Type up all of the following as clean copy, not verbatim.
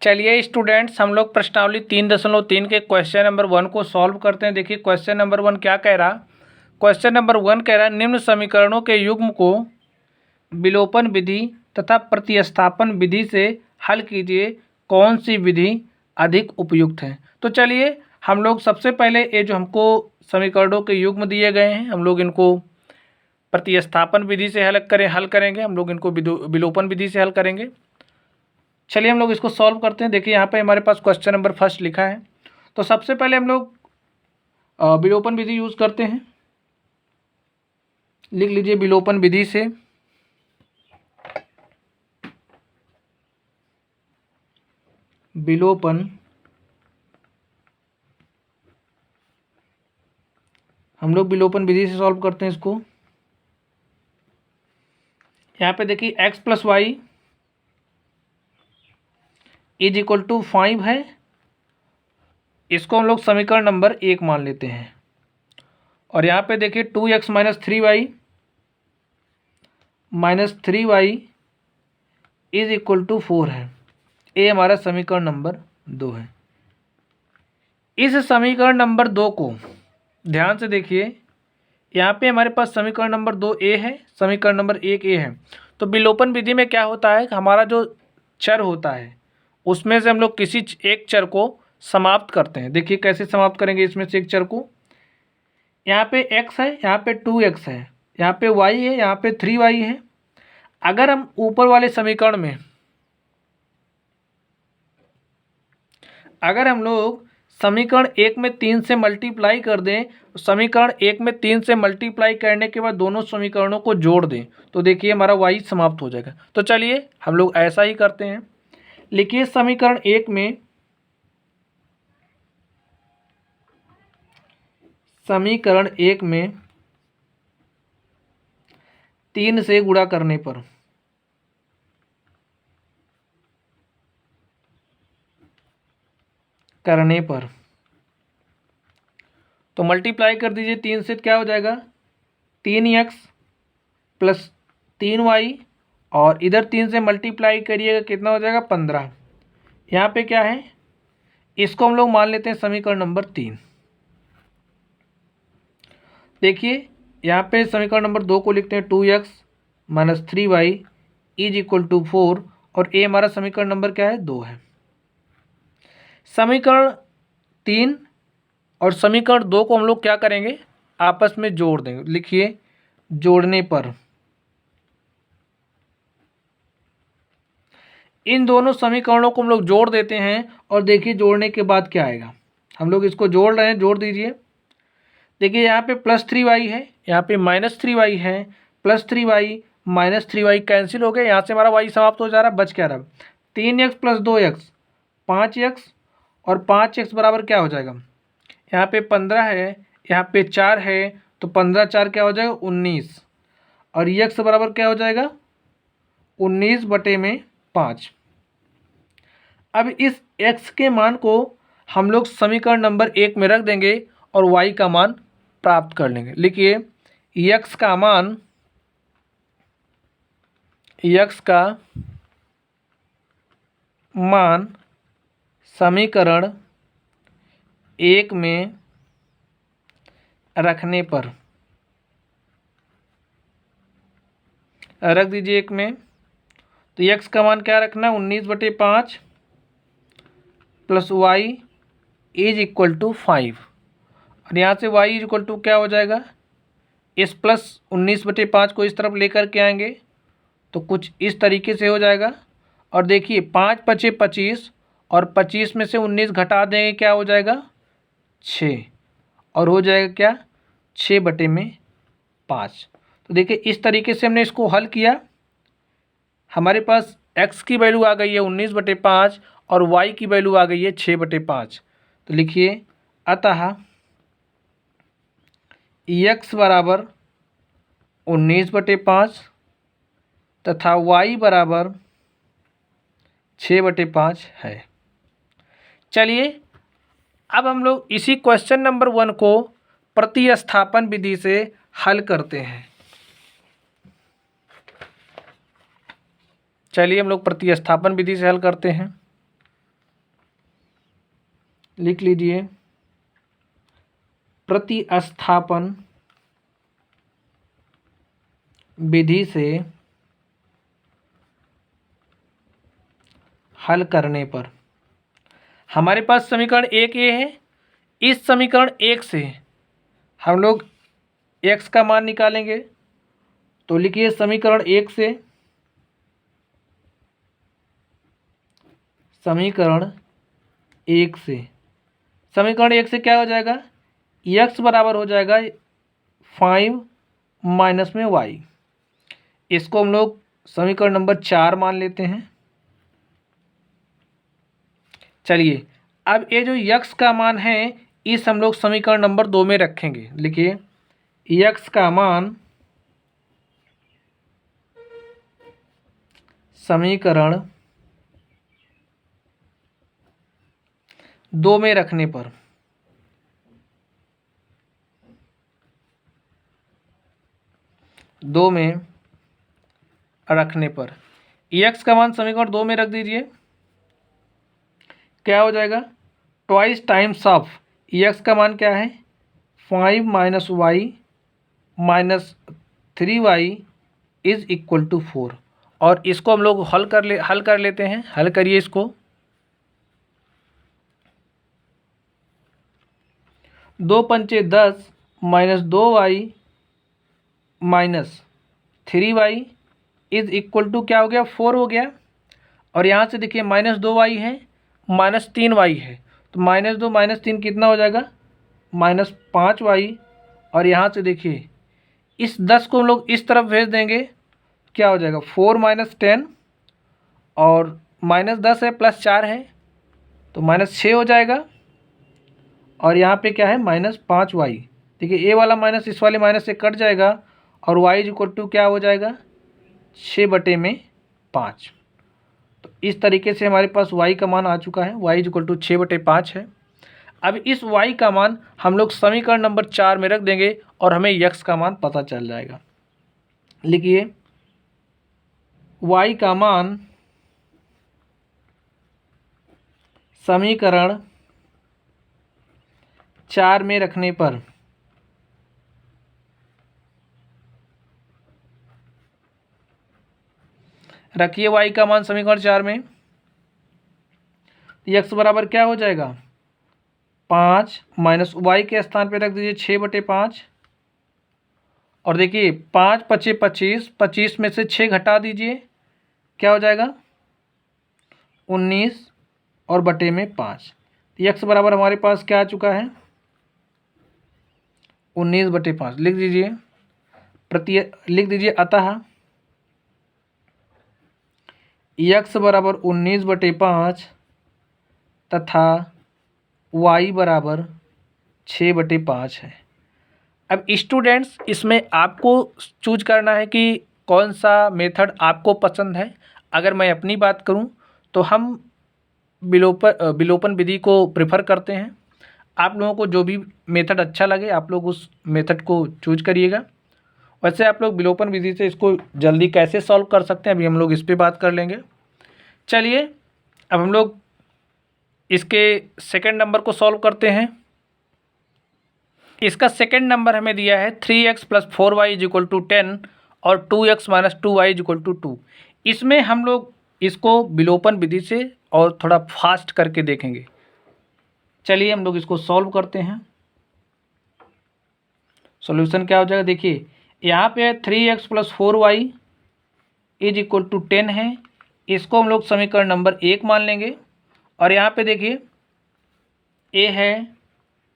चलिए स्टूडेंट्स, हम लोग प्रश्नावली 3.3 के क्वेश्चन नंबर 1 को सॉल्व करते हैं। देखिए क्वेश्चन नंबर 1 क्या कह रहा। क्वेश्चन नंबर 1 कह रहा है निम्न समीकरणों के युग्म को विलोपन विधि तथा प्रतिस्थापन विधि से हल कीजिए, कौन सी विधि अधिक उपयुक्त है। तो चलिए हम लोग सबसे पहले ये जो हमको समीकरणों के युग्म दिए गए हैं, हम लोग इनको प्रतिस्थापन विधि से हल करेंगे। हम लोग इनको विलोपन विधि से हल करेंगे। चलिए हम लोग इसको सॉल्व करते हैं। देखिए यहाँ पे हमारे पास क्वेश्चन नंबर फर्स्ट लिखा है। तो सबसे पहले हम लोग विलोपन विधि यूज़ करते हैं। लिख लीजिए विलोपन विधि से हम लोग विलोपन विधि से सॉल्व करते हैं इसको। यहाँ पे देखिए x plus Y is equal to 5 है। इसको हम लोग समीकरण नंबर 1 मान लेते हैं। और यहाँ पे देखिए 2x minus 3y is equal to 4 है। ये हमारा समीकरण नंबर 2 है। इस समीकरण नंबर 2 को ध्यान से देखिए। यहाँ पे हमारे पास समीकरण नंबर 2 ए है, समीकरण नंबर 1 ए है। तो विलोपन विधि में क्या होता है, हमारा जो चर होता है उसमें से हम लोग किसी एक चर को समाप्त करते हैं। देखिए कैसे समाप्त करेंगे इसमें से एक चर को। यहाँ पे x है, यहाँ पे 2x है, यहाँ पे y है, यहाँ पे 3y है। अगर हम ऊपर वाले समीकरण में अगर हम लोग समीकरण 1 में 3 से मल्टीप्लाई कर दें, समीकरण 1 में 3 से मल्टीप्लाई करने के बाद दोनों समीकरणों को जोड़ दें, तो देखिए हमारा y समाप्त हो जाएगा। तो चलिए हम लोग ऐसा ही करते हैं। लिखिए समीकरण 1 में 3 से गुणा करने पर तो मल्टीप्लाई कर दीजिए। 3 से क्या हो जाएगा 3x प्लस 3y, और इधर 3 से मल्टीप्लाई करिएगा कितना हो जाएगा 15। यहाँ पे क्या है, इसको हम लोग मान लेते हैं समीकरण नंबर 3। देखिए यहाँ पे समीकरण नंबर 2 को लिखते हैं 2x minus 3y is equal to 4, और ए हमारा समीकरण नंबर क्या है 2 है। समीकरण 3 और समीकरण 2 को हम लोग क्या करेंगे, आपस में जोड़ देंगे। लिखिए जोड़ने पर इन दोनों समीकरणों को हम लोग जोड़ देते हैं, और देखिए जोड़ने के बाद क्या आएगा। हम लोग इसको जोड़ रहे हैं, जोड़ दीजिए। देखिए यहाँ पे प्लस 3y है, यहाँ पे माइनस 3y है। Plus 3y minus 3y cancel हो गए, यहाँ से हमारा y समाप्त हो जा रहा, बच क्या रहा 3x प्लस 2x 5x, और 5x बराबर क्या हो जाएगा, यहाँ पे 15 है, यहाँ पे 4 है, तो 15 4 क्या हो जाएगा 19, और x बराबर क्या हो जाएगा 19/5। अब इस x के मान को हम लोग समीकरण नंबर 1 में रख देंगे और y का मान प्राप्त कर लेंगे। लिखिए x का मान समीकरण 1 में रखने पर रख दीजिए 1 में। तो x का मान क्या रखना है 19/5 plus y is equal to 5, और यहाँ से y इज इक्वल टू क्या हो जाएगा, इस प्लस 19/5 को इस तरफ लेकर के आएंगे तो कुछ इस तरीके से हो जाएगा। और देखिए 5 × 5 = 25, और 25 में से 19 घटा देंगे क्या हो जाएगा 6, और हो जाएगा क्या 6/5। तो देखिए इस तरीके से हमने इसको हल किया। हमारे पास x की वैल्यू आ गई है 19/5 और y की वैल्यू आ गई है 6/5। तो लिखिए अतः x बराबर 19/5 तथा y बराबर 6/5 है। चलिए अब हम लोग इसी क्वेश्चन नंबर 1 को प्रतिस्थापन विधि से हल करते हैं। चलिए हम लोग प्रतिस्थापन विधि से हल करते हैं। लिख लीजिए प्रतिस्थापन विधि से हल करने पर हमारे पास समीकरण एक ये है। इस समीकरण एक से हम लोग x का मान निकालेंगे। तो लिखिए समीकरण एक से समीकरण एक से क्या हो जाएगा, x बराबर हो जाएगा 5 माइनस में y। इसको हम लोग समीकरण नंबर 4 मान लेते हैं। चलिए अब ये जो x का मान है इस हम लोग समीकरण नंबर 2 में रखेंगे। लिखिए x का मान समीकरण 2 में रखने पर x का मान समीकरण 2 में रख दीजिए। क्या हो जाएगा, ट्वाइस टाइम्स ऑफ x का मान क्या है 5 minus Y minus 3y is equal to 4। और इसको हम लोग हल कर लेते हैं। हल करिए इसको। 2 पंचे 10 minus 2y minus 3y is equal to क्या हो गया 4 हो गया। और यहाँ से देखिए माइनस 2y है माइनस 3y है, तो माइनस 2 माइनस 3 कितना हो जाएगा माइनस 5y। और यहाँ से देखिए इस 10 को हम लोग इस तरफ भेज देंगे, क्या हो जाएगा 4 माइनस 10 और माइनस 10 है प्लस 4 है तो माइनस 6 हो जाएगा। और यहाँ पे क्या है माइनस 5y। देखिए ए वाला माइनस इस वाले माइनस से कट जाएगा और y इज इक्वल टू क्या हो जाएगा 6/5। तो इस तरीके से हमारे पास y का मान आ चुका है। y इज इक्वल टू 6/5 है। अब इस y का मान हम लोग समीकरण नंबर 4 में रख देंगे और हमें x का मान पता चल जाएगा। लिखिए y का मान समीकरण 4 में रखने पर रखिए y का मान समीकरण 4 में x बराबर क्या हो जाएगा 5 माइनस y के स्थान पे रख दीजिए 6/5। और देखिए 5 पचे 25, 25 में से 6 घटा दीजिए क्या हो जाएगा 19 और बटे में 5। x बराबर हमारे पास क्या आ चुका है 19/5। लिख दीजिए अतः x बराबर 19/5 तथा y बराबर 6/5 है। अब स्टूडेंट्स इसमें आपको चूज करना है कि कौन सा मेथड आपको पसंद है। अगर मैं अपनी बात करूं तो हम विलोपन विधि को प्रेफर करते हैं। आप लोगों को जो भी मेथड अच्छा लगे आप लोग उस मेथड को चूज करिएगा। वैसे आप लोग विलोपन विधि से इसको जल्दी कैसे सॉल्व कर सकते हैं अभी हम लोग इस पर बात कर लेंगे। चलिए अब हम लोग इसके सेकंड नंबर को सॉल्व करते हैं। इसका सेकंड नंबर हमें दिया है 3x + 4y is equal to 10 और 2x - 2y is equal to 2। इसमें हम लोग इसको विलोपन विधि से और थोड़ा फास्ट करके देखेंगे। चलिए हम लोग इसको सॉल्व करते हैं। सॉल्यूशन क्या हो जाएगा, देखिए यहाँ पे 3x + 4y is equal to 10 है। इसको हम लोग समीकरण नंबर 1 मान लेंगे। और यहाँ पे देखिए a है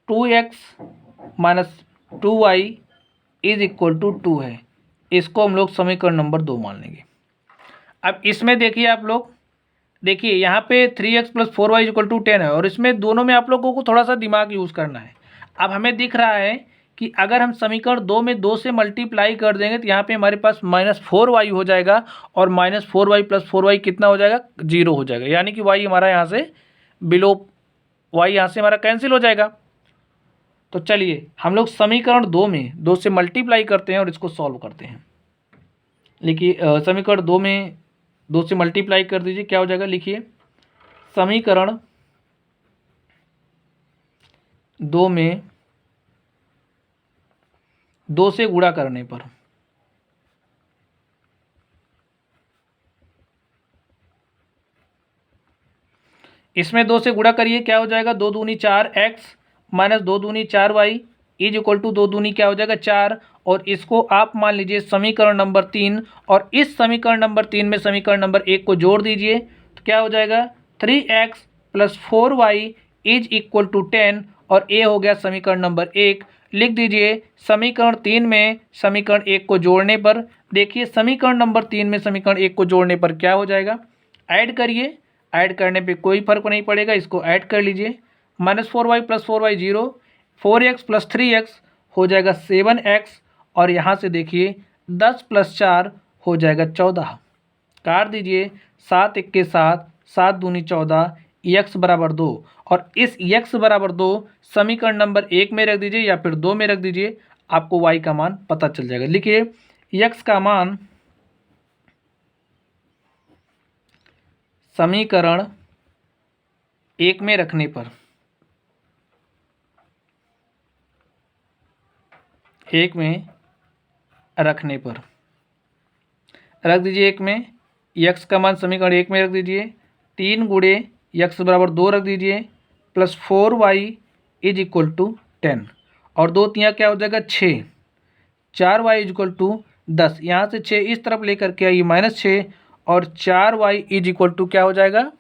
2x - 2y is equal to 2 है। इसको हम लोग समीकरण नंबर 2 मान लेंगे। अब इसमें देखिए आप लोग देखिए यहाँ पे 3x + 4y is equal to 10 है और इसमें दोनों में आप लोगों को थोड़ा सा दिमाग यूज़ करना है। अब हमें दिख रहा है कि अगर हम समीकरण 2 में 2 से मल्टीप्लाई कर देंगे तो यहाँ पे हमारे पास -4y हो जाएगा और -4y + 4y कितना हो जाएगा 0 हो जाएगा। यानी कि y हमारा यहाँ से y यहाँ से हमारा कैंसिल हो जाएगा। तो चलिए हम लोग समीकरण 2 में 2 से मल्टीप्लाई करते हैं और इसको सॉल्व करते हैं। लिखिए समीकरण 2 में 2 से मल्टीप्लाई कर दीजिए क्या हो जाएगा, लिखिए समीकरण 2 में 2 से गुणा करने पर, इसमें 2 से गुणा करिए, क्या हो जाएगा, 2 दूनी 4 x माइनस 2 दूनी 4 y इज इक्वल टू 2 दूनी क्या हो जाएगा 4। और इसको आप मान लीजिए समीकरण नंबर 3, और इस समीकरण नंबर 3 में समीकरण नंबर 1 को जोड़ दीजिए, तो क्या हो जाएगा 3x plus 4y is equal to 10, और ये हो गया समीकरण नंबर 1। लिख दीजिए समीकरण 3 में समीकरण 1 को जोड़ने पर, देखिए समीकरण नंबर 3 में समीकरण 1 को जोड़ने पर क्या हो जाएगा, ऐड करिए, ऐड करने पे कोई फर्क नहीं पड़ेगा, इसको ऐड कर लीजिए, -4y plus 4y 0, 4x plus 3x हो जाएगा 7x, और यहाँ से देखिए 10 प्लस 4 हो जाएगा 14, काट दीजिए, 7 1 के 7, 7 दूनी 14, x बराबर 2, और इस x बराबर 2 समीकरण नंबर 1 में रख दीजिए या फिर 2 में रख दीजिए, आपको y का मान पता चल जाएगा। लिखिए x का मान समीकरण 1 में रखने पर, 1 में रखने पर रख दीजिए, 1 में x का मान समीकरण 1 में रख दीजिए, 3 गुणे x बराबर 2 रख दीजिए, plus 4y is equal to 10, और 2 तियाँ क्या हो जाएगा 6, 4y इज इक्वल टू 10, यहाँ से 6 इस तरफ लेकर के आइए -6, और 4y इज इक्वल टू क्या हो जाएगा,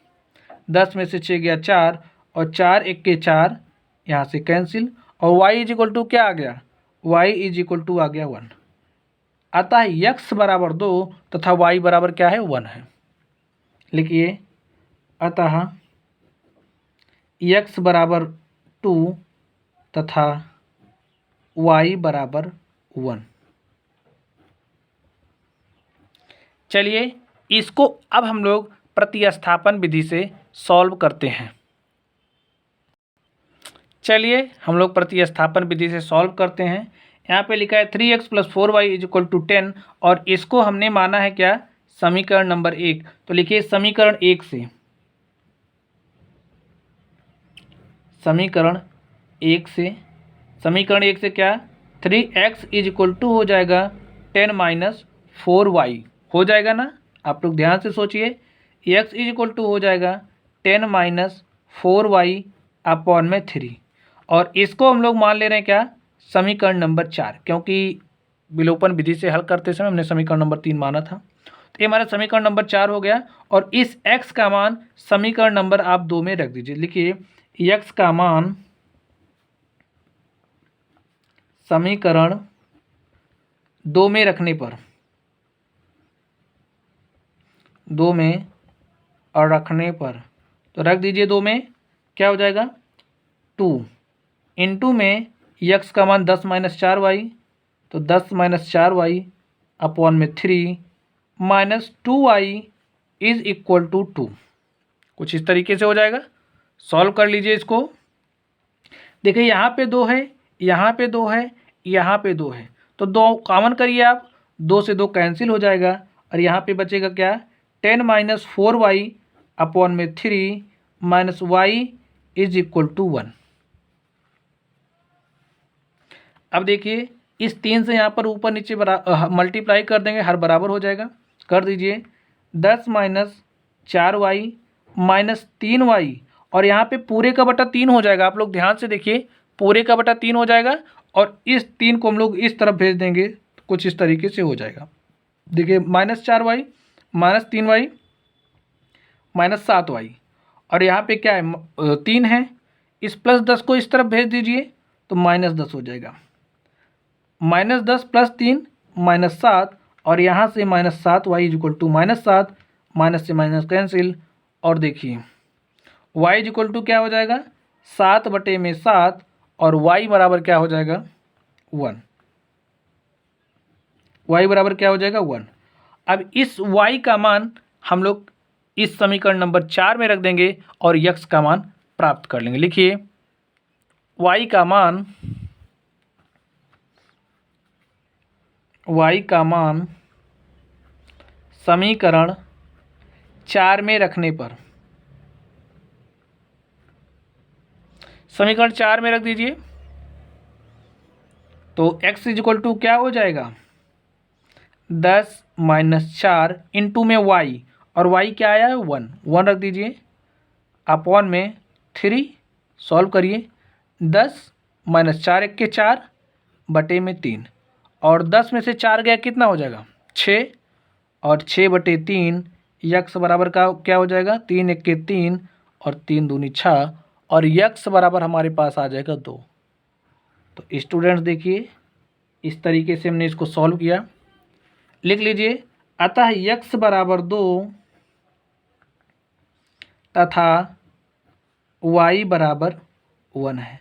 10 में से 6 गया 4, और 4 1 के 4 यहाँ से कैंसिल, और y इज इक्वल टू क्या आ गया, y इज इक्वल टू आ गया 1। अतः x बराबर 2 तथा y बराबर क्या है 1 है। लिखिए अतः x बराबर 2 तथा y बराबर 1। चलिए इसको अब हम लोग प्रतिस्थापन विधि से सॉल्व करते हैं। चलिए हम लोग प्रतिस्थापन विधि से सॉल्व करते हैं। यहाँ पे लिखा है 3x plus 4y is equal to 10, और इसको हमने माना है क्या, समीकरण नंबर 1। तो लिखिए समीकरण 1 से, समीकरण 1 से, समीकरण 1 से क्या, 3x इज इक्वल टू हो जाएगा 10 माइनस 4y, हो जाएगा ना, आप लोग ध्यान से सोचिए, x इज इक्वल टू हो जाएगा 10 माइनस 4y अपॉन में 3, और इसको हम लोग मान ले रहे हैं क्या, समीकरण नंबर 4, क्योंकि विलोपन विधि से हल करते समय हमने समीकरण नंबर 3 माना था, तो ये हमारा समीकरण नंबर 4 हो गया। और इस x का मान समीकरण नंबर आप 2 में रख दीजिए। लिखिए x का मान समीकरण 2 में रखने पर, 2 में और रखने पर, तो रख दीजिए 2 में, क्या हो जाएगा 2 इंटू में x का मान 10 माइनस 4y, तो 10 माइनस 4y अपॉन में 3 minus 2y is equal to 2। कुछ इस तरीके से हो जाएगा। सॉल्व कर लीजिए इसको। देखिए यहाँ पे 2 है, यहाँ पे 2 है, यहाँ पे 2 है, तो 2 कॉमन करिए आप, 2 से 2 कैंसिल हो जाएगा, और यहाँ पे बचेगा क्या, 10 माइनस 4y अपॉन में 3 minus y is equal to 1। अब देखिए इस 3 से यहाँ पर ऊपर नीचे मल्टीप्लाई कर देंगे, हर बराबर हो जाएगा, कर दीजिए 10 माइनस 4y माइनस 3y, और यहाँ पे पूरे का बटा 3 हो जाएगा। आप लोग ध्यान से देखिए, पूरे का बटा 3 हो जाएगा, और इस 3 को हम लोग इस तरफ भेज देंगे, तो कुछ इस तरीके से हो जाएगा। देखिए -4y minus 3y minus 7y, और यहाँ पे क्या है 3 है, इस +10 को इस तरफ भेज दीजिए, तो -10 हो जाएगा, -10 प्लस 3 -7, और यहाँ से -7y is equal to -7, minus से माइनस कैंसिल, और देखिए y इज इक्वल टू क्या हो जाएगा 7/7, और y बराबर क्या हो जाएगा 1, y बराबर क्या हो जाएगा 1। अब इस y का मान हम लोग इस समीकरण नंबर 4 में रख देंगे, और x का मान प्राप्त कर लेंगे। लिखिए y का मान समीकरण 4 में रखने पर, समीकरण 4 में रख दीजिए। तो x इक्वल टू क्या हो जाएगा, 10 - 4 इंटू में y, और y क्या आया है 1, 1 रख दीजिए अपॉन में 3। सॉल्व करिए, 10 - 4 1 के 4 बटे में 3, और 10 में से 4 गया कितना हो जाएगा 6, और 6 बटे 3 यक्स बराबर का क्या हो जाएगा 3 1 के 3 और 3 दूनी 6, और यक्स बराबर हमारे पास आ जाएगा 2। तो स्टूडेंट्स देखिए इस तरीके से हमने इसको सॉल्व किया। लिख लीजिए, अतः यक्स बराबर 2 तथा y बराबर 1 है।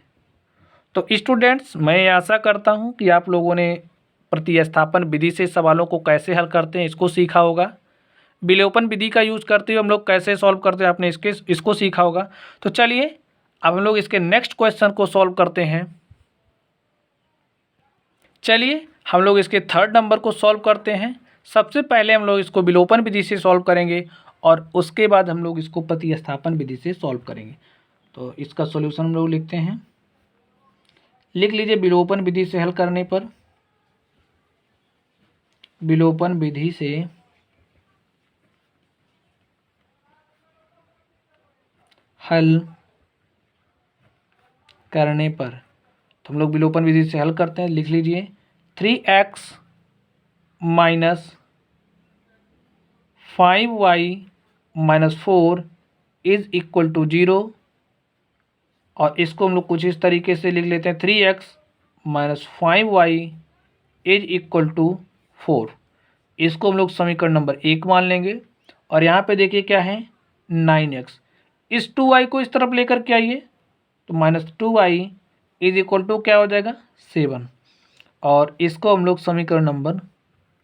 तो स्टूडेंट्स मैं आशा करता हूं कि आप लोगों ने प्रतिस्थापन विधि से सवालों को कैसे हल करते हैं इसको सीखा होगा। विलोपन विधि का यूज़ करते हुए हम लोग कैसे सॉल्व करते हैं आपने इसको सीखा होगा। तो चलिए अब हम लोग इसके नेक्स्ट क्वेश्चन को सॉल्व करते हैं। चलिए हम लोग इसके थर्ड नंबर को सॉल्व करते हैं। सबसे पहले हम लोग इसको विलोपन विधि से सॉल्व करेंगे और उसके बाद हम लोग इसको प्रतिस्थापन विधि से सॉल्व करेंगे। तो इसका सॉल्यूशन हम लोग लिखते हैं। लिख लीजिए, विलोपन विधि से हल करने पर, विलोपन विधि से हल करने पर, तो हम लोग विलोपन विधि से हल करते हैं। लिख लीजिए 3x - 5y - 4 is equal to 0, और इसको हम लोग कुछ इस तरीके से लिख लेते हैं 3x - 5y is equal to 4। इसको हम लोग समीकरण नंबर 1 मान लेंगे, और यहाँ पे देखिए क्या है 9x। इस 2y को इस तरफ लेकर के आइए, तो -2y इज इक्वल टू क्या हो जाएगा 7, और इसको हम लोग समीकरण नंबर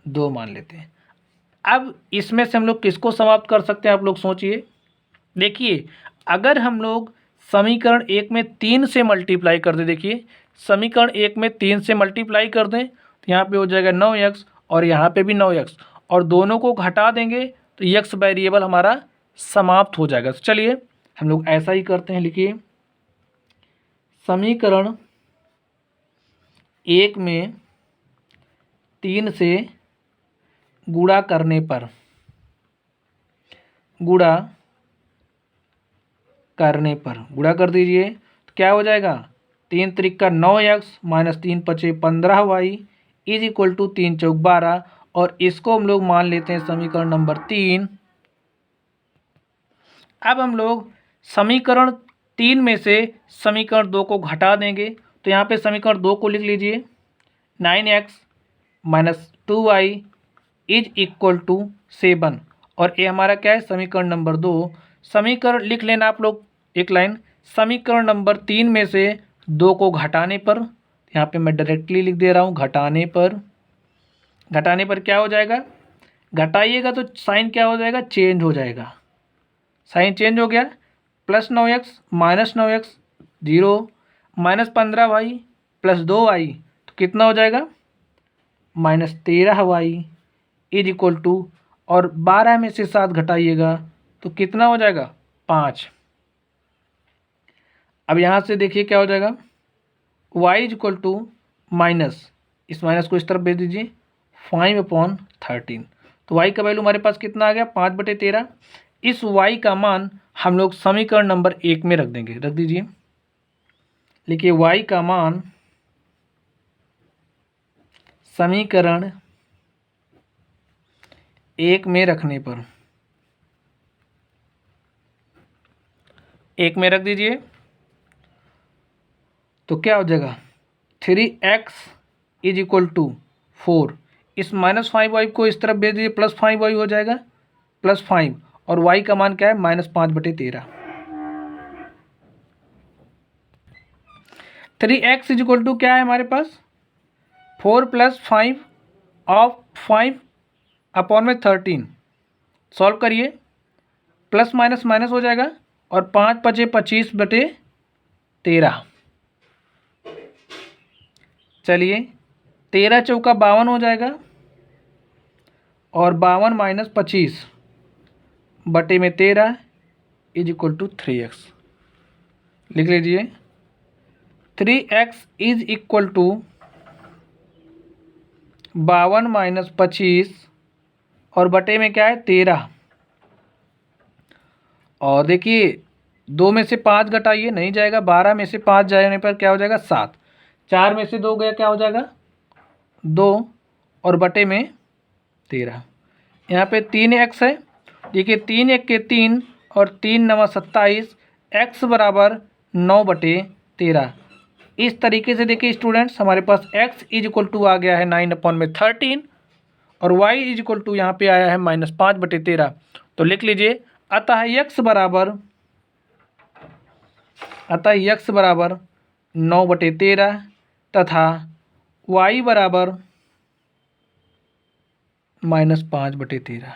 2 मान लेते हैं। अब इसमें से हम लोग किसको समाप्त कर सकते हैं, आप लोग सोचिए। देखिए अगर हम लोग समीकरण 1 में 3 से मल्टीप्लाई कर दें, देखिए समीकरण 1 में 3 से मल्टीप्लाई कर दें तो यहाँ पे हो जाएगा 9x, और यहाँ पे भी 9x, और दोनों को घटा देंगे तो x वेरिएबल हमारा समाप्त हो जाएगा। तो चलिए हम लोग ऐसा ही करते हैं। लिखिए समीकरण 1 में 3 से गुणा करने पर, गुणा कर दीजिए तो क्या हो जाएगा 3 त्रिक 9x - 3 पचे 15y इज इक्वल टू 3 चौक 12, और इसको हम लोग मान लेते हैं समीकरण नंबर 3। अब हम लोग समीकरण 3 में से समीकरण 2 को घटा देंगे, तो यहाँ पे समीकरण 2 को लिख लीजिए 9x - 2y is equal to 7, और ये हमारा क्या है समीकरण नंबर 2। समीकरण लिख लेना आप लोग एक लाइन, समीकरण नंबर 3 में से 2 को घटाने पर, यहाँ पे मैं डायरेक्टली लिख दे रहा हूँ घटाने पर क्या हो जाएगा, घटाइएगा तो साइन क्या हो जाएगा चेंज हो जाएगा, साइन चेंज हो गया, +9x - 9x 0 -15y + 2y, तो कितना हो जाएगा -13y इज इक्वल टू, और 12 में से 7 घटाइएगा तो कितना हो जाएगा 5। अब यहाँ से देखिए क्या हो जाएगा y is equal to minus, इस माइनस को इस तरफ भेज दीजिए 5/13, तो y का वैल्यू हमारे पास कितना आ गया 5/13। इस y का मान हम लोग समीकरण नंबर 1 में रख देंगे, रख दीजिए। लिखिए y का मान समीकरण 1 में रखने पर, 1 में रख दीजिए तो क्या हो जाएगा 3x इज इक्वल टू 4, इस -5y को इस तरफ भेज दीजिए, +5y हो जाएगा +5, और y का मान क्या है -5/13। 3x इज इक्वल टू क्या है हमारे पास 4 + 5 ऑफ 5/13। सॉल्व करिए, प्लस माइनस माइनस हो जाएगा, और 5 × 5 = 25/13। चलिए 13 चौका 52 हो जाएगा, और 52 - 25/13 इज इक्वल टू 3x। लिख लीजिए 3x is equal to 52 minus 25 और बटे में क्या है 13। और देखिए 2 में से 5 घटाइए, नहीं जाएगा। 12 में से 5 जाने पर क्या हो जाएगा 7। 4 में से 2 गया, क्या हो जाएगा 2 और बटे में 13। यहाँ पे 3x है। देखिए 3 1 के 3 और 3 9 27, x बराबर 9/13। इस तरीके से देखिए स्टूडेंट्स, हमारे पास x इज इक्वल टू आ गया है 9/13 और y इज इक्वल टू यहाँ पे आया है -5/13। तो लिख लीजिए, अतः x बराबर 9/13 तथा y बराबर -5/13।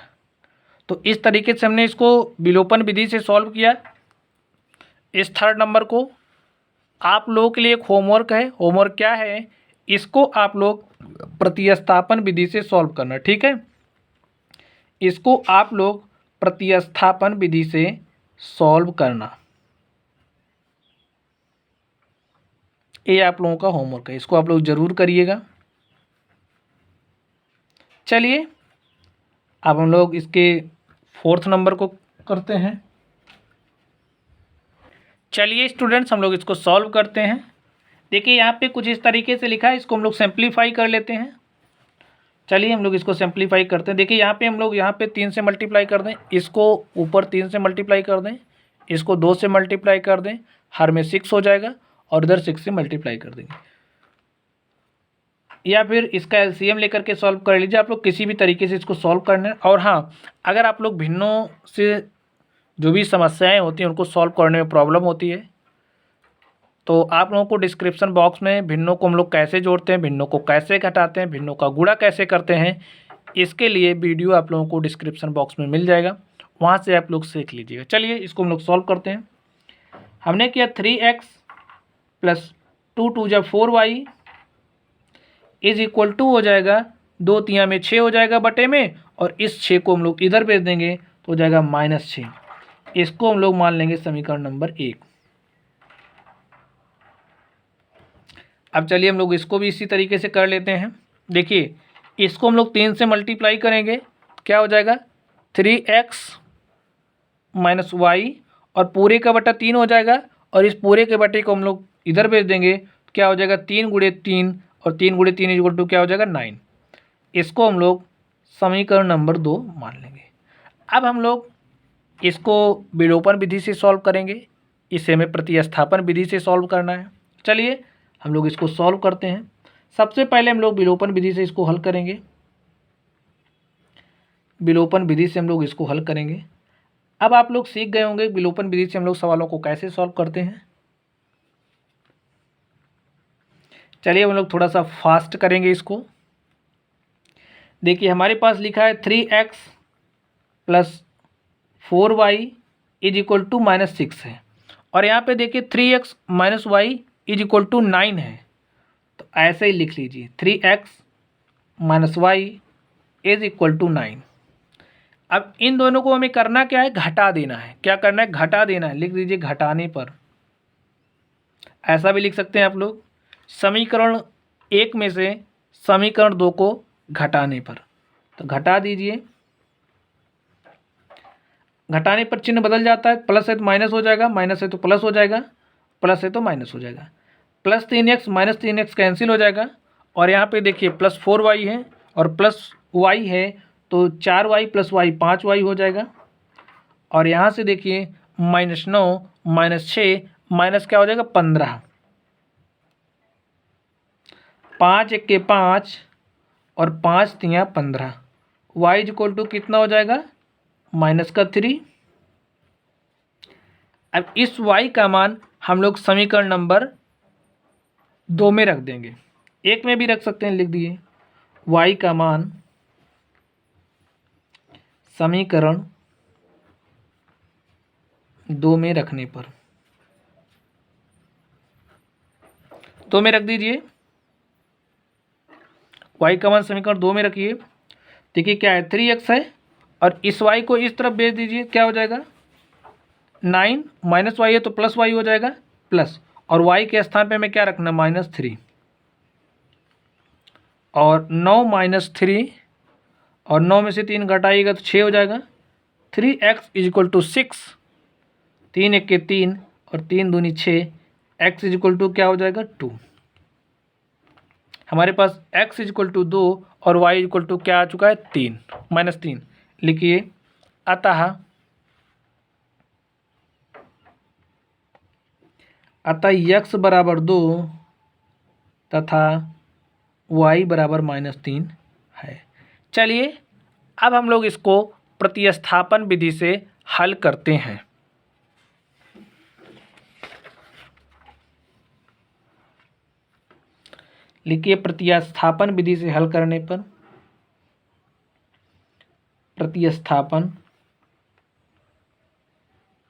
तो इस तरीके से हमने इसको विलोपन विधि से सॉल्व किया। इस थर्ड नंबर को आप लोगों के लिए एक होमवर्क है। होमवर्क क्या है, इसको आप लोग प्रतिस्थापन विधि से सॉल्व करना, ठीक है। इसको आप लोग प्रतिस्थापन विधि से सॉल्व करना, ये आप लोगों का होमवर्क है। इसको आप लोग ज़रूर करिएगा। चलिए अब हम लोग इसके फोर्थ नंबर को करते हैं। चलिए स्टूडेंट्स, हम लोग इसको सॉल्व करते हैं। देखिए यहाँ पे कुछ इस तरीके से लिखा है, इसको हम लोग सिंप्लीफाई कर लेते हैं। चलिए हम लोग इसको सिंप्लीफाई करते हैं। देखिए यहाँ पे हम लोग यहाँ पे 3 से मल्टीप्लाई कर दें, इसको ऊपर 3 से मल्टीप्लाई कर दें, इसको 2 से मल्टीप्लाई कर दें, हर में 6 हो जाएगा और इधर 6 से मल्टीप्लाई कर देंगे। या फिर इसका एलसीएम लेकर के सॉल्व कर लीजिए। आप लोग किसी भी तरीके से इसको सॉल्व करना है। और हाँ, अगर आप लोग भिन्नों से जो भी समस्याएं होती हैं उनको सॉल्व करने में प्रॉब्लम होती है, तो आप लोगों को डिस्क्रिप्शन बॉक्स में भिन्नों को हम लोग कैसे जोड़ते हैं, भिन्नों को कैसे घटाते हैं, भिन्नों का गुणा कैसे करते हैं, इसके लिए वीडियो आप लोगों को डिस्क्रिप्शन बॉक्स में मिल जाएगा, वहाँ से आप लोग सीख लीजिएगा। चलिए इसको हम लोग सॉल्व करते हैं। हमने किया 3x प्लस 2 2 जा 4y इज इक्वल टू हो जाएगा 2 3 में 6 हो जाएगा बटे में, और इस 6 को हम लोग इधर भेज देंगे तो हो जाएगा -6। इसको हम लोग मान लेंगे समीकरण नंबर 1। अब चलिए हम लोग इसको भी इसी तरीके से कर लेते हैं। देखिए इसको हम लोग 3 से मल्टीप्लाई करेंगे, क्या हो जाएगा 3x माइनस वाई, और पूरे का बटा 3 हो जाएगा, और इस पूरे के बटे को हम लोग इधर भेज देंगे, क्या हो जाएगा 3 × 3, और 3 × 3 इक्वल टू क्या हो जाएगा 9। इसको हम लोग समीकरण नंबर 2 मान लेंगे। अब हम लोग इसको विलोपन विधि से सॉल्व करेंगे, इसे हमें प्रतिस्थापन विधि से सॉल्व करना है। चलिए हम लोग इसको सॉल्व करते हैं। सबसे पहले हम लोग विलोपन विधि से इसको हल करेंगे। विलोपन विधि से हम लोग इसको हल करेंगे। अब आप लोग सीख गए होंगे विलोपन विधि से हम लोग सवालों को कैसे सॉल्व करते हैं। चलिए हम लोग थोड़ा सा फास्ट करेंगे इसको। देखिए हमारे पास लिखा है 3x plus 4y is equal to -6 है, और यहाँ पे देखिए 3x minus Y is equal to 9 है। तो ऐसे ही लिख लीजिए 3x minus Y is equal to 9। अब इन दोनों को हमें करना क्या है, घटा देना है। क्या करना है, घटा देना है। लिख दीजिए घटाने पर। ऐसा भी लिख सकते हैं आप लोग, समीकरण 1 में से समीकरण 2 को घटाने पर। तो घटा दीजिए, घटाने पर चिन्ह बदल जाता है, प्लस है तो माइनस हो जाएगा, माइनस है तो प्लस हो जाएगा, प्लस है तो माइनस हो जाएगा। Plus 3x minus 3x cancel हो जाएगा, और यहाँ पे देखिए प्लस 4y है और प्लस y है, तो 4y प्लस y 5y हो जाएगा। और यहाँ से देखिए -9 -6 माइनस क्या हो जाएगा 15, 5 1 के 5 और 5 3 15। y इक्वल टू कितना हो जाएगा -3। अब इस y का मान हम लोग समीकरण नंबर 2 में रख देंगे, 1 में भी रख सकते हैं, लिख दिए y का मान समीकरण 2 में रखने पर 2 में रख दीजिए। y का मान समीकरण 2 में रखिए। देखिए क्या है 3x है, और इस y को इस तरफ भेज दीजिए, क्या हो जाएगा 9 माइनस वाई है तो प्लस वाई हो जाएगा प्लस, और y के स्थान पे हमें क्या रखना, -3, और 9 - 3 और 9 में से 3 घटाइएगा तो 6 हो जाएगा। 3x = 6, 3 1 के 3 और 3 दूनी 6, x = क्या हो जाएगा 2। हमारे पास x = 2 और y = क्या आ चुका है 3, -3। लिखिए अतः x = 2 तथा y = -3 है। चलिए अब हम लोग इसको प्रतिस्थापन विधि से हल करते हैं। लिखिए प्रतिस्थापन विधि से हल करने पर, प्रतिस्थापन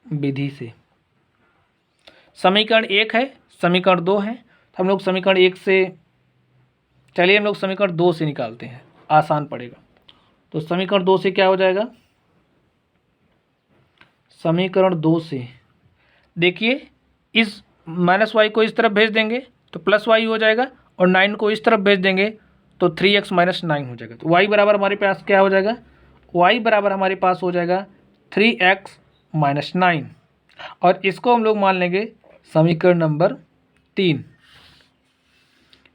विधि से समीकरण 1 है, समीकरण 2 है, तो हम लोग समीकरण 1 से, चलिए हम लोग समीकरण 2 से निकालते हैं, आसान पड़ेगा। तो समीकरण 2 से क्या हो जाएगा, समीकरण 2 से देखिए इस -y को इस तरफ भेज देंगे तो +y हो जाएगा, और 9 को इस तरफ भेज देंगे तो 3x - 9 हो जाएगा। तो y बराबर हमारे पास क्या हो जाएगा, y बराबर हमारे पास हो जाएगा 3x - 9, और इसको हम लोग मान लेंगे समीकरण नंबर 3,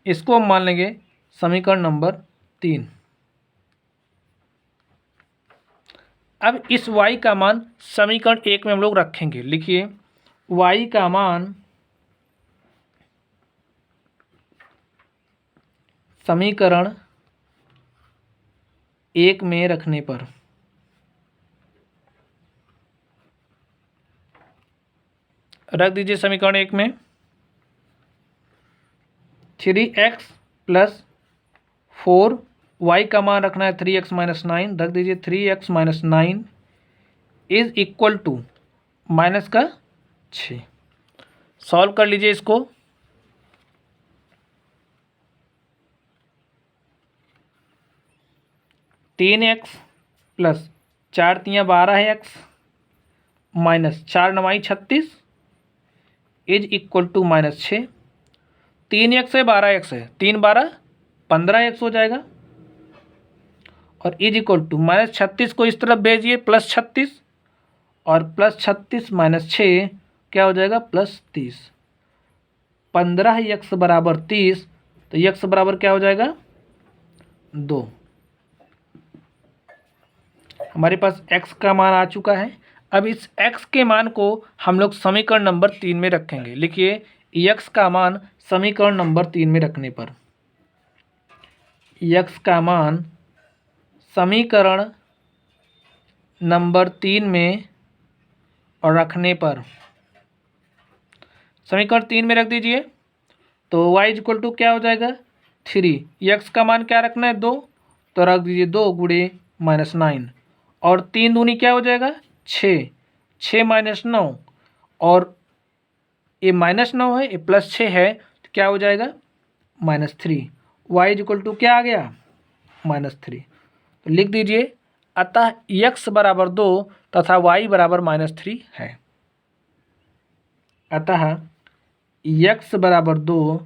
इसको हम मान लेंगे समीकरण नंबर 3। अब इस y का मान समीकरण 1 में हम लोग रखेंगे। लिखिए y का मान समीकरण 1 में रखने पर रख दीजिए समीकरण 1 में 3x + 4, y का मान रखना है 3x - 9, रख दीजिए 3x - 9 = माइनस का 6। सॉल्व कर लीजिए इसको। तीन एक्स + 4 × 3 = 12x -4 × 9 = 36 = -6। 3x है 12x है, 3 12 15x हो जाएगा, और -36 को इस तरफ भेजिए +36, और +36 - 6 क्या हो जाएगा +30। 15x = 30, तो x बराबर क्या हो जाएगा 2। हमारे पास x का मान आ चुका है। अब इस x के मान को हम लोग समीकरण नंबर 3 में रखेंगे। लिखिए x का मान समीकरण नंबर 3 में रखने पर, x का मान समीकरण नंबर 3 में और रखने पर, समीकरण 3 में रख दीजिए तो y = क्या हो जाएगा 3, x का मान क्या रखना है 2, तो रख दीजिए 2 × -9, और 3 दूनी क्या हो जाएगा 6, 6 - 9, और ये -9 है, ये +6 है, तो क्या हो जाएगा -3। y = क्या आ गया -3। तो लिख दीजिए अतः x = 2 तथा y = -3 है। अतः x = 2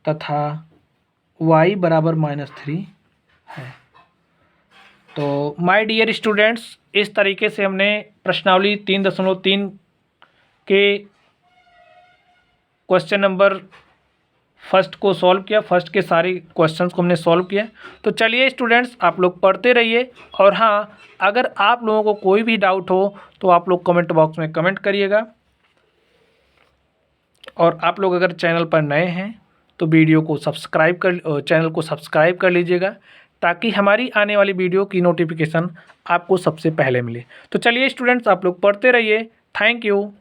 तथा y = -3 है। तो माय डियर स्टूडेंट्स, इस तरीके से हमने प्रश्नावली 3.3 के क्वेश्चन नंबर फर्स्ट को सॉल्व किया। फर्स्ट के सारे क्वेश्चंस को हमने सॉल्व किया। तो चलिए स्टूडेंट्स, आप लोग पढ़ते रहिए, और हाँ, अगर आप लोगों को कोई भी डाउट हो तो आप लोग कमेंट बॉक्स में कमेंट करिएगा, और आप लोग अगर चैनल पर नए हैं तो वीडियो को सब्सक्राइब कर, चैनल को सब्सक्राइब कर लीजिएगा, ताकि हमारी आने वाली वीडियो की नोटिफिकेशन आपको सबसे पहले मिले। तो चलिए स्टूडेंट्स, आप लोग पढ़ते रहिए। Thank you.